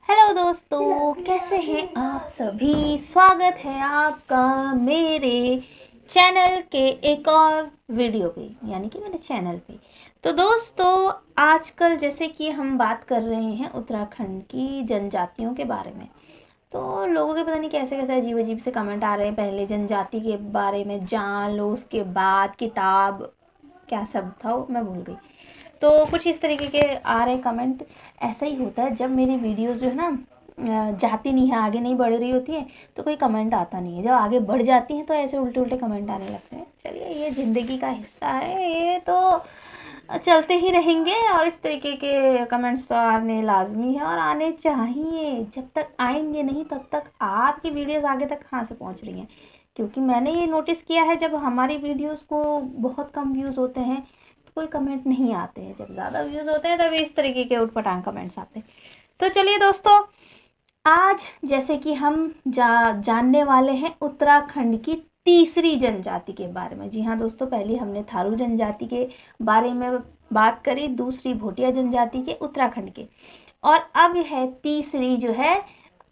Hello दोस्तों, कैसे हैं आप सभी। स्वागत है आपका मेरे चैनल के एक और वीडियो पे, यानी कि मेरे चैनल पे। तो दोस्तों, आजकल जैसे कि हम बात कर रहे हैं उत्तराखंड की जनजातियों के बारे में, तो लोगों के पता नहीं कैसे कैसे अजीब अजीब से कमेंट आ रहे हैं। पहले जनजाति के बारे में जान लो, उसके बाद किताब क्या शब्द था वो मैं भूल गई। तो कुछ इस तरीके के आ रहे कमेंट। ऐसा ही होता है जब मेरी वीडियोस जो है ना जाती नहीं है, आगे नहीं बढ़ रही होती है, तो कोई कमेंट आता नहीं है। जब आगे बढ़ जाती हैं तो ऐसे उल्टे उल्टे कमेंट आने लगते हैं। चलिए, ये ज़िंदगी का हिस्सा है, ये तो चलते ही रहेंगे। और इस तरीके के कमेंट्स तो आने लाजमी है और आने चाहिए। जब तक आएंगे नहीं तब तक आपकी वीडियोस आगे तक कहाँ से पहुँच रही हैं। क्योंकि मैंने ये नोटिस किया है, जब हमारी वीडियोस को बहुत कम व्यूज़ होते हैं तो कोई कमेंट नहीं आते हैं। जब ज़्यादा व्यूज़ होते हैं तब इस तरीके के उटपटांग कमेंट्स आते हैं। तो चलिए दोस्तों, आज जैसे कि हम जानने वाले हैं उत्तराखंड की तीसरी जनजाति के बारे में। जी हाँ दोस्तों, पहले हमने थारू जनजाति के बारे में बात करी, दूसरी भोटिया जनजाति के उत्तराखंड के, और अब है तीसरी जो है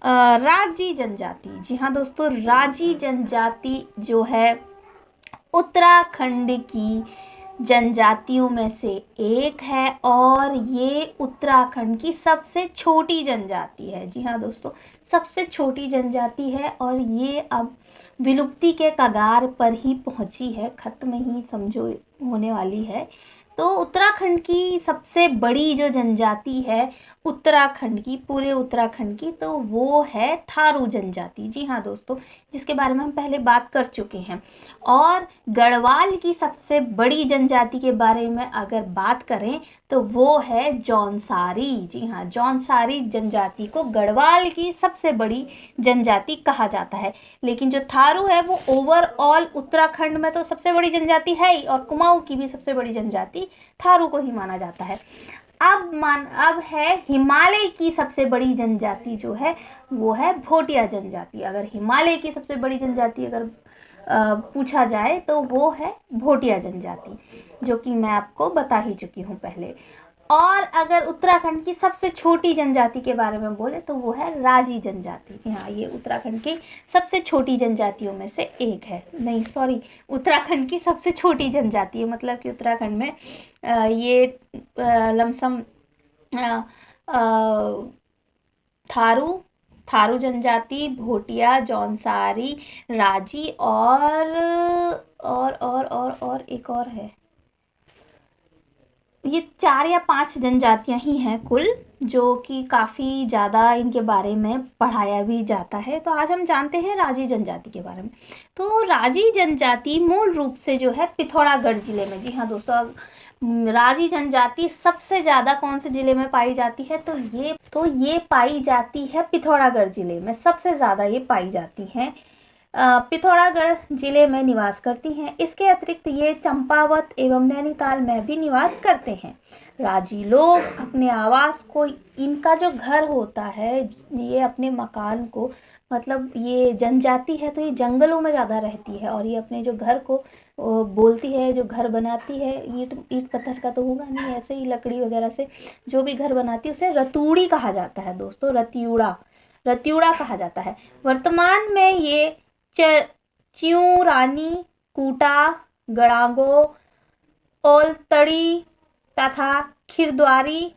राजी जनजाति। जी हाँ दोस्तों, राजी जनजाति जो है उत्तराखंड की जनजातियों में से एक है और ये उत्तराखंड की सबसे छोटी जनजाति है। जी हाँ दोस्तों, सबसे छोटी जनजाति है और ये अब विलुप्ति के कगार पर ही पहुंची है, खत्म ही समझो होने वाली है। तो उत्तराखंड की सबसे बड़ी जो जनजाति है उत्तराखंड की, पूरे उत्तराखंड की, तो वो है थारू जनजाति। जी हाँ दोस्तों, जिसके बारे में हम पहले बात कर चुके हैं। और गढ़वाल की सबसे बड़ी जनजाति के बारे में अगर बात करें तो वो है जौनसारी। जी हाँ, जौनसारी जनजाति को गढ़वाल की सबसे बड़ी जनजाति कहा जाता है। लेकिन जो थारू है वो ओवरऑल उत्तराखंड में तो सबसे बड़ी जनजाति है ही, और कुमाऊं की भी सबसे बड़ी जनजाति थारू को ही माना जाता है। अब है हिमालय की सबसे बड़ी जनजाति जो है वो है भोटिया जनजाति। अगर हिमालय की सबसे बड़ी जनजाति अगर पूछा जाए तो वो है भोटिया जनजाति, जो कि मैं आपको बता ही चुकी हूँ पहले। और अगर उत्तराखंड की सबसे छोटी जनजाति के बारे में बोले तो वो है राजी जनजाति। जी हाँ, ये उत्तराखंड की सबसे छोटी जनजातियों में से एक है। नहीं सॉरी, उत्तराखंड की सबसे छोटी जनजाति है, मतलब कि उत्तराखंड में ये लमसम थारू थारू जनजाति, भोटिया, जौनसारी, राजी और एक और है। ये 4 या 5 जनजातियां ही हैं कुल, जो कि काफ़ी ज़्यादा इनके बारे में पढ़ाया भी जाता है। तो आज हम जानते हैं राजी जनजाति के बारे में। तो राजी जनजाति मूल रूप से जो है पिथौरागढ़ जिले में। जी हाँ दोस्तों, राजी जनजाति सबसे ज़्यादा कौन से ज़िले में पाई जाती है तो ये पाई जाती है पिथौरागढ़ ज़िले में। सबसे ज़्यादा ये पाई जाती हैं पिथौरागढ़ जिले में निवास करती हैं। इसके अतिरिक्त ये चंपावत एवं नैनीताल में भी निवास करते हैं। राजी लोग अपने आवास को, इनका जो घर होता है, ये अपने मकान को, मतलब ये जनजाति है तो ये जंगलों में ज़्यादा रहती है, और ये अपने जो घर को बोलती है, जो घर बनाती है, ईट पत्थर का तो होगा नहीं, ऐसे ही लकड़ी वगैरह से जो भी घर बनाती है उसे रतूड़ी कहा जाता है दोस्तों। रतियूड़ा कहा जाता है। वर्तमान में ये च्यूरानी, कूटा, गड़ागो, ओलतड़ी तथा खिरद्वारी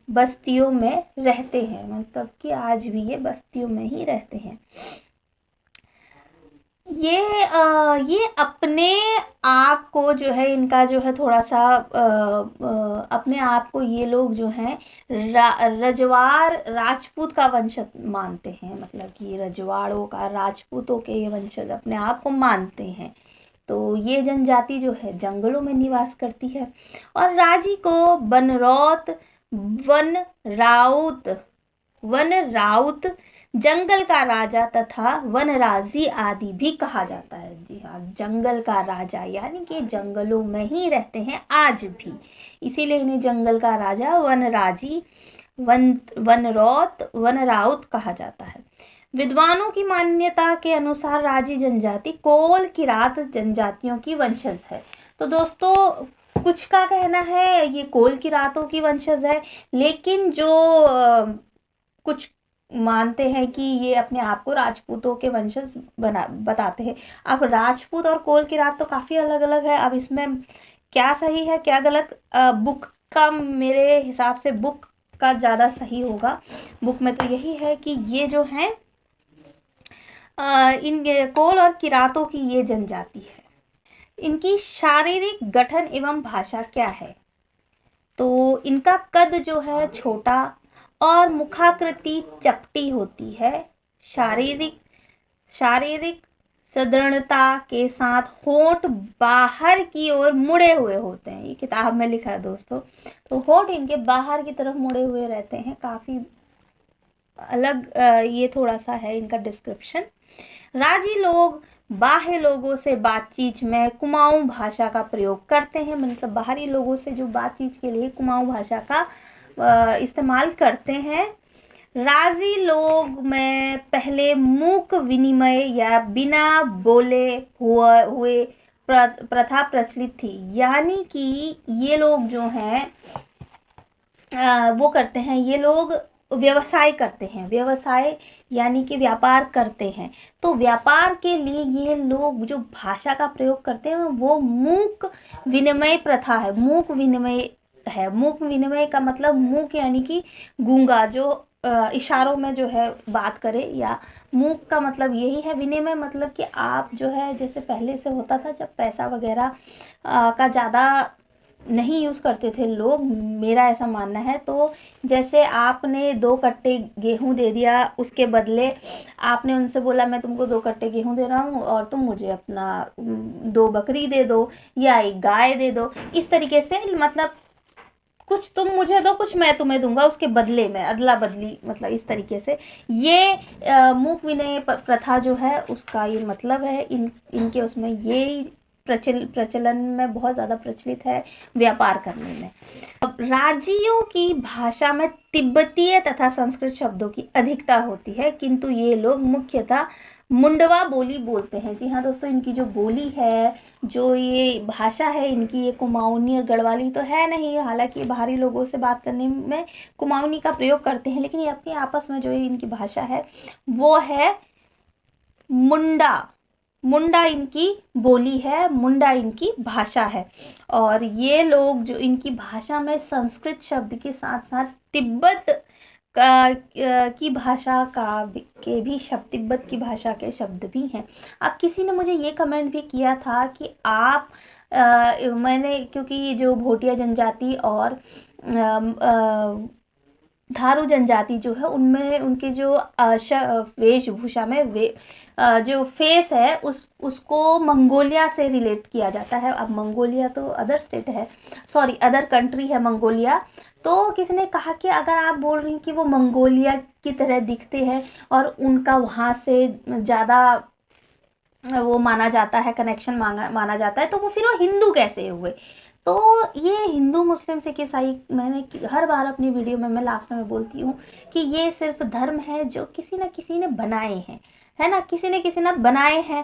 बस्तियों में रहते हैं। मतलब कि आज भी ये बस्तियों में ही रहते हैं। ये अपने आप को जो है, इनका जो है थोड़ा सा अपने आप को ये लोग जो हैं रजवाड़ राजपूत का वंशज मानते हैं। मतलब कि रजवाड़ों का, राजपूतों के ये वंशज अपने आप को मानते हैं। तो ये जनजाति जो है जंगलों में निवास करती है। और राजी को बनरौत, वन राउत, जंगल का राजा तथा वनराजी आदि भी कहा जाता है। जी हाँ, जंगल का राजा यानी कि जंगलों में ही रहते हैं आज भी, इसीलिए इन्हें जंगल का राजा, वनराजी, वनरौत, वनराउत कहा जाता है। विद्वानों की मान्यता के अनुसार राजी जनजाति कोल किरात जनजातियों की वंशज है। तो दोस्तों, कुछ का कहना है ये कोल किरातों की वंशज है, लेकिन जो कुछ मानते हैं कि ये अपने आप को राजपूतों के वंशज बताते हैं। अब राजपूत और कोल किरात तो काफ़ी अलग अलग है। अब इसमें क्या सही है क्या गलत, बुक का मेरे हिसाब से बुक का ज़्यादा सही होगा। बुक में तो यही है कि ये जो है इन कोल और किरातों की ये जनजाति है। इनकी शारीरिक गठन एवं भाषा क्या है? तो इनका कद जो है छोटा और मुखाकृति चपटी होती है। शारीरिक सुदृढ़ता के साथ होंठ बाहर की ओर मुड़े हुए होते हैं। ये किताब में लिखा है दोस्तों। तो होंठ इनके बाहर की तरफ मुड़े हुए रहते हैं। काफ़ी अलग ये थोड़ा सा है इनका डिस्क्रिप्शन। राजी लोग बाह्य लोगों से बातचीत में कुमाऊं भाषा का प्रयोग करते हैं। मतलब बाहरी लोगों से जो बातचीत के लिए कुमाऊं भाषा का इस्तेमाल करते हैं। राजी लोग में पहले मूक विनिमय या बिना बोले हुए प्रथा प्रचलित थी। यानी कि ये लोग जो हैं वो करते हैं, ये लोग व्यवसाय करते हैं। व्यवसाय यानी कि व्यापार करते हैं। तो व्यापार के लिए ये लोग जो भाषा का प्रयोग करते हैं वो मूक विनिमय प्रथा है। मूक विनिमय है। मूक विनिमय का मतलब मूक यानी कि गूंगा, जो इशारों में जो है बात करे, या मूक का मतलब यही है। विनिमय मतलब कि आप जो है जैसे पहले से होता था जब पैसा वगैरह का ज़्यादा नहीं यूज़ करते थे लोग, मेरा ऐसा मानना है। तो जैसे आपने 2 कट्टे गेहूँ दे दिया, उसके बदले आपने उनसे बोला मैं तुमको 2 कट्टे गेहूँ दे रहा हूँ और तुम मुझे अपना 2 बकरी दे दो या 1 गाय दे दो। इस तरीके से मतलब कुछ तुम मुझे दो कुछ मैं तुम्हें दूंगा उसके बदले में, अदला बदली, मतलब इस तरीके से ये मूक विनय प्रथा जो है उसका ये मतलब है। इनके उसमें ये प्रचलन में बहुत ज़्यादा प्रचलित है व्यापार करने में। अब राजियों की भाषा में तिब्बतीय तथा संस्कृत शब्दों की अधिकता होती है, किंतु ये लोग मुख्यतः मुंडवा बोली बोलते हैं। जी हाँ दोस्तों, इनकी जो बोली है, जो ये भाषा है इनकी, ये कुमाऊनी और गढ़वाली तो है नहीं। हालांकि बाहरी लोगों से बात करने में कुमाऊनी का प्रयोग करते हैं, लेकिन ये अपने आपस में जो इनकी भाषा है वो है मुंडा। मुंडा इनकी बोली है, मुंडा इनकी भाषा है। और ये लोग जो इनकी भाषा में संस्कृत शब्द के साथ साथ तिब्बत की भाषा के भी शब्द, तिब्बत की भाषा के शब्द भी हैं। अब किसी ने मुझे ये कमेंट भी किया था कि आप मैंने, क्योंकि ये जो भोटिया जनजाति और थारू जनजाति जो है उनमें उनके जो वेशभूषा में जो फेस है उसको मंगोलिया से रिलेट किया जाता है। अब मंगोलिया तो अदर स्टेट है, सॉरी अदर कंट्री है मंगोलिया। तो किसी ने कहा कि अगर आप बोल रही हैं कि वो मंगोलिया की तरह दिखते हैं और उनका वहाँ से ज़्यादा वो माना जाता है, कनेक्शन माना जाता है, तो वो फिर वो हिंदू कैसे हुए? तो ये हिंदू मुस्लिम सिख ईसाई, मैंने हर बार अपनी वीडियो में मैं लास्ट में बोलती हूँ कि ये सिर्फ धर्म है जो किसी न किसी ने बनाए हैं, है ना, किसी ने बनाए हैं।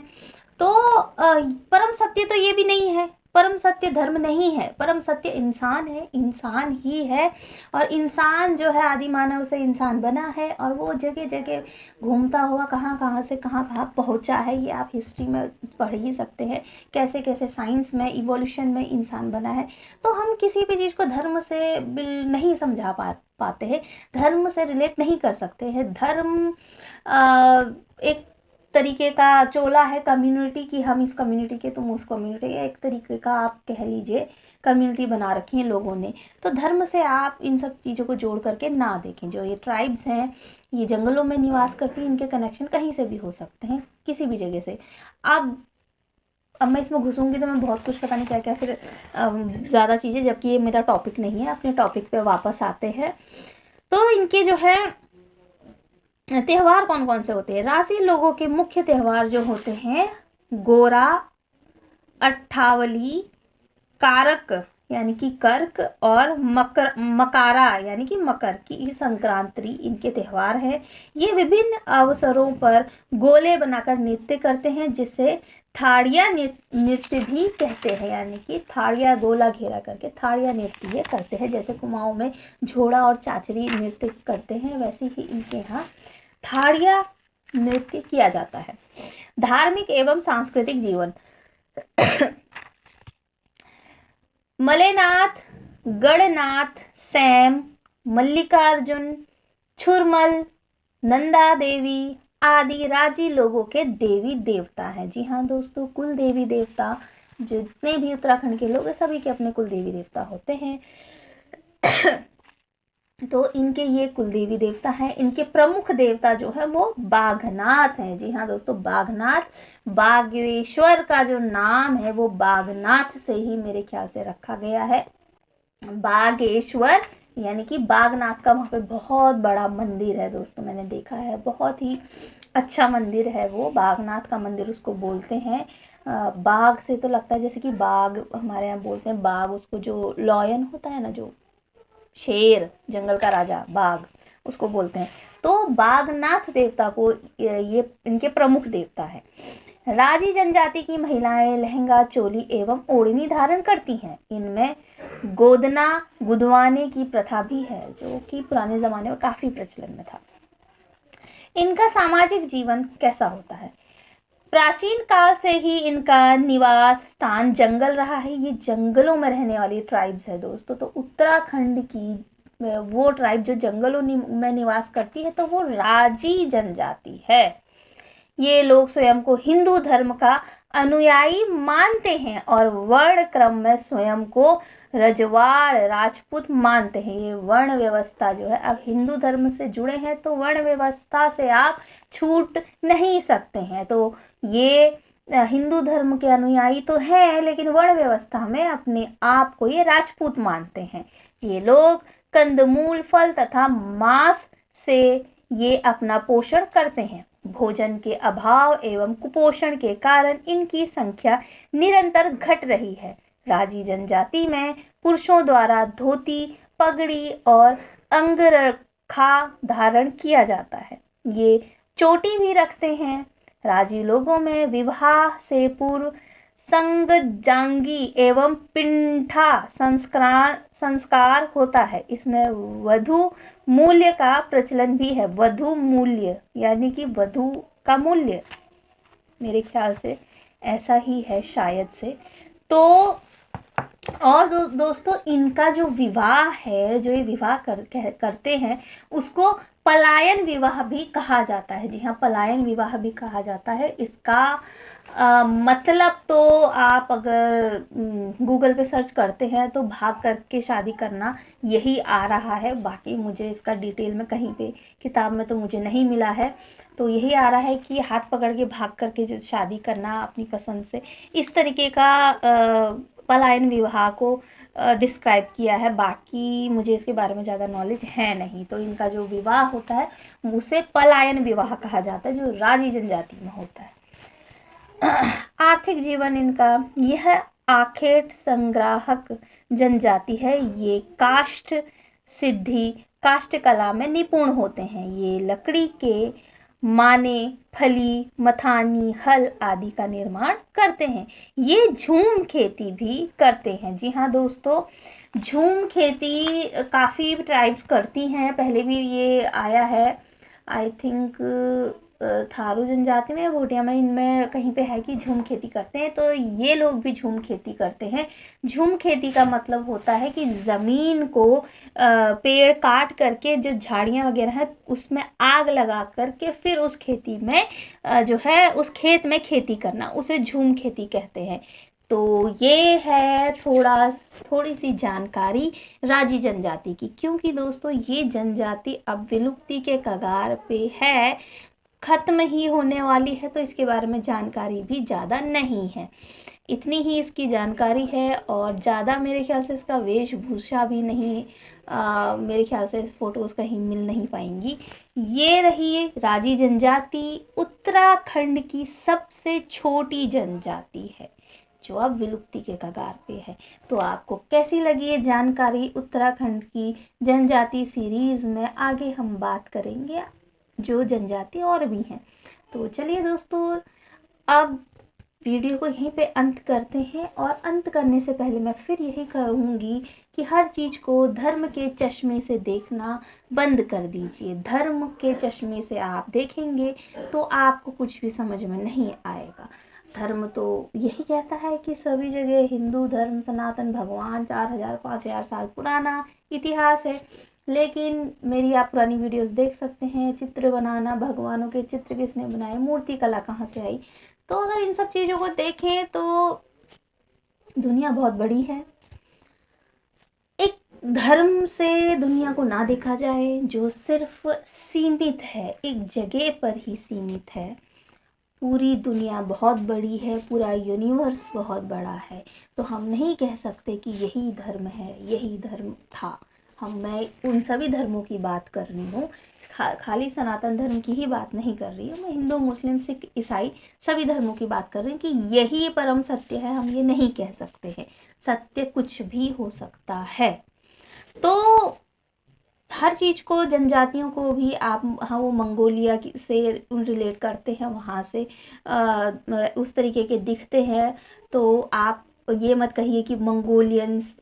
तो परम सत्य तो ये भी नहीं है, परम सत्य धर्म नहीं है, परम सत्य इंसान है, इंसान ही है। और इंसान जो है आदि मानव से इंसान बना है और वो जगह जगह घूमता हुआ कहाँ कहाँ से कहाँ पहुँचा है। ये आप हिस्ट्री में पढ़ ही सकते हैं कैसे कैसे साइंस में, इवोल्यूशन में इंसान बना है। तो हम किसी भी चीज़ को धर्म से नहीं समझा पाते हैं, धर्म से रिलेट नहीं कर सकते हैं। धर्म एक तरीके का चोला है कम्युनिटी की, हम इस कम्युनिटी के तुम उस कम्युनिटी के, एक तरीके का आप कह लीजिए कम्युनिटी बना रखी है लोगों ने। तो धर्म से आप इन सब चीज़ों को जोड़ करके ना देखें। जो ये ट्राइब्स हैं ये जंगलों में निवास करती हैं, इनके कनेक्शन कहीं से भी हो सकते हैं, किसी भी जगह से। अब मैं इसमें घुसूंगी तो मैं बहुत कुछ पता नहीं क्या क्या फिर ज़्यादा चीज़ें, जबकि ये मेरा टॉपिक नहीं है। अपने टॉपिक पे वापस आते हैं। तो इनके जो है त्यौहार कौन कौन से होते हैं? राजी लोगों के मुख्य त्यौहार जो होते हैं गोरा, अट्ठावली, कारक यानी कि कर्क और मकारा यानी कि मकर की संक्रांति इनके त्यौहार हैं। ये विभिन्न अवसरों पर गोले बनाकर नृत्य करते हैं, जिसे थाड़िया नृत्य भी कहते हैं। यानी कि थाड़िया गोला घेरा करके थाड़िया नृत्य ये करते हैं। जैसे कुमाऊं में झोड़ा और चाचरी नृत्य करते हैं, वैसे ही इनके यहाँ थाड़िया नृत्य किया जाता है। धार्मिक एवं सांस्कृतिक जीवन मलेनाथ, गणनाथ, सैम, मल्लिकार्जुन, छुरमल, नंदा देवी आदि राजी लोगों के देवी देवता हैं। जी हाँ दोस्तों, कुल देवी देवता जितने भी उत्तराखंड के लोग हैं सभी के अपने कुल देवी देवता होते हैं। तो इनके ये कुल देवी देवता हैं। इनके प्रमुख देवता जो है वो बाघनाथ हैं। जी हाँ दोस्तों, बाघनाथ, बागेश्वर का जो नाम है वो बागनाथ से ही मेरे ख्याल से रखा गया है। बागेश्वर यानी कि बागनाथ का वहाँ पे बहुत बड़ा मंदिर है दोस्तों, मैंने देखा है, बहुत ही अच्छा मंदिर है वो, बागनाथ का मंदिर उसको बोलते हैं। बाघ से तो लगता है जैसे कि बाघ हमारे यहाँ बोलते हैं, बाघ उसको जो लॉयन होता है ना, जो शेर, जंगल का राजा बाघ, उसको बोलते हैं। तो बागनाथ देवता को ये इनके प्रमुख देवता है। राजी जनजाति की महिलाएं लहंगा, चोली एवं ओढ़नी धारण करती हैं। इनमें गोदना गुदवाने की प्रथा भी है, जो कि पुराने जमाने में काफी प्रचलन में था। इनका सामाजिक जीवन कैसा होता है? प्राचीन काल से ही इनका निवास स्थान जंगल रहा है। ये जंगलों में रहने वाली ट्राइब्स है दोस्तों। तो उत्तराखंड की वो ट्राइब जो जंगलों में निवास करती है तो वो राजी जनजाति है। ये लोग स्वयं को हिंदू धर्म का अनुयायी मानते हैं और वर्ण क्रम में स्वयं को रजवाड़ राजपूत मानते हैं। ये वर्ण व्यवस्था जो है, अब हिंदू धर्म से जुड़े हैं तो वर्ण व्यवस्था से आप छूट नहीं सकते हैं। तो ये हिंदू धर्म के अनुयायी तो हैं, लेकिन वर्ण व्यवस्था में अपने आप को ये राजपूत मानते हैं। ये लोग कंदमूल, फल तथा मांस से ये अपना पोषण करते हैं। भोजन के अभाव एवं कुपोषण के कारण इनकी संख्या निरंतर घट रही है। राजी जनजाति में पुरुषों द्वारा धोती, पगड़ी और अंगरखा धारण किया जाता है। ये चोटी भी रखते हैं। राजी लोगों में विवाह से पूर्व संगजांगी एवं पिंठा संस्कार होता है। इसमें वधु मूल्य का प्रचलन भी है। वधु मूल्य यानी कि वधु का मूल्य, मेरे ख्याल से ऐसा ही है शायद से। तो और दोस्तों, इनका जो विवाह है, जो ये विवाह करते हैं, उसको पलायन विवाह भी कहा जाता है। जी हाँ, पलायन विवाह भी कहा जाता है। इसका मतलब तो आप अगर गूगल पे सर्च करते हैं तो भाग करके शादी करना यही आ रहा है। बाकी मुझे इसका डिटेल में कहीं पे किताब में तो मुझे नहीं मिला है। तो यही आ रहा है कि हाथ पकड़ के भाग करके जो शादी करना अपनी पसंद से, इस तरीके का पलायन विवाह को डिस्क्राइब किया है। बाकी मुझे इसके बारे में ज़्यादा नॉलेज है नहीं। तो इनका जो विवाह होता है उसे पलायन विवाह कहा जाता है, जो राजी जनजाति में होता है। आर्थिक जीवन इनका, यह आखेट संग्राहक जनजाति है। ये काष्ठ सिद्धि, काष्ठ कला में निपुण होते हैं। ये लकड़ी के माने, फली, मथानी, हल आदि का निर्माण करते हैं। ये झूम खेती भी करते हैं। जी हाँ दोस्तों, झूम खेती काफ़ी ट्राइब्स करती हैं। पहले भी ये आया है, आई थिंक थारू जनजाति में, भोटिया में, इनमें कहीं पे है कि झूम खेती करते हैं। तो ये लोग भी झूम खेती करते हैं। झूम खेती का मतलब होता है कि ज़मीन को पेड़ काट करके जो झाड़ियाँ वगैरह हैं उसमें आग लगा करके फिर उस खेती में जो है उस खेत में खेती करना, उसे झूम खेती कहते हैं। तो ये है थोड़ी सी जानकारी राजी जनजाति की, क्योंकि दोस्तों ये जनजाति अब विलुप्ति के कगार पे है, खत्म ही होने वाली है। तो इसके बारे में जानकारी भी ज़्यादा नहीं है, इतनी ही इसकी जानकारी है। और ज़्यादा मेरे ख्याल से इसका वेशभूषा भी नहीं, मेरे ख्याल से फ़ोटोज़ कहीं मिल नहीं पाएंगी। ये रही राजी जनजाति, उत्तराखंड की सबसे छोटी जनजाति है। जो अब विलुप्ति के कगार पे है। तो आपको कैसी लगी ये जानकारी उत्तराखंड की जनजाति सीरीज़ में? आगे हम बात करेंगे जो जनजाति और भी हैं। तो चलिए दोस्तों, अब वीडियो को यहीं पे अंत करते हैं। और अंत करने से पहले मैं फिर यही कहूँगी कि हर चीज़ को धर्म के चश्मे से देखना बंद कर दीजिए। धर्म के चश्मे से आप देखेंगे तो आपको कुछ भी समझ में नहीं आएगा। धर्म तो यही कहता है कि सभी जगह हिंदू धर्म सनातन भगवान 4000-5000 साल पुराना इतिहास है। लेकिन मेरी आप पुरानी वीडियोस देख सकते हैं। चित्र बनाना, भगवानों के चित्र किसने बनाए, मूर्ति कला कहाँ से आई। तो अगर इन सब चीज़ों को देखें तो दुनिया बहुत बड़ी है। एक धर्म से दुनिया को ना देखा जाए जो सिर्फ सीमित है, एक जगह पर ही सीमित है। पूरी दुनिया बहुत बड़ी है, पूरा यूनिवर्स बहुत बड़ा है। तो हम नहीं कह सकते कि यही धर्म है, यही धर्म था। मैं उन सभी धर्मों की बात कर रही हूँ, खाली सनातन धर्म की ही बात नहीं कर रही हूँ। मैं हिंदू, मुस्लिम, सिख, ईसाई सभी धर्मों की बात कर रही हूँ कि यही परम सत्य है। हम ये नहीं कह सकते हैं, सत्य कुछ भी हो सकता है। तो हर चीज़ को, जनजातियों को भी आप, हाँ, वो मंगोलिया से रिलेट करते हैं, वहाँ से उस तरीके के दिखते हैं। तो आप ये मत कहिए कि मंगोलियंस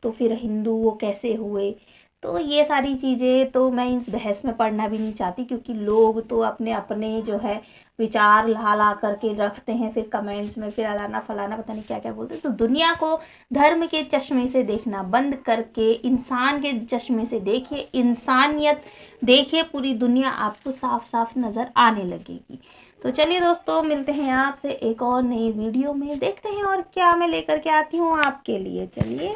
तो फिर हिंदू वो कैसे हुए। तो ये सारी चीज़ें तो मैं इस बहस में पढ़ना भी नहीं चाहती, क्योंकि लोग तो अपने अपने जो है विचार ला करके रखते हैं, फिर कमेंट्स में फिर अलाना फलाना पता नहीं क्या क्या बोलते हैं। तो दुनिया को धर्म के चश्मे से देखना बंद करके इंसान के चश्मे से देखिए, इंसानियत देखिए। पूरी दुनिया आपको साफ साफ नज़र आने लगेगी। तो चलिए दोस्तों, मिलते हैं आपसे एक और नई वीडियो में। देखते हैं और क्या मैं लेकर के आती हूँ आपके लिए। चलिए।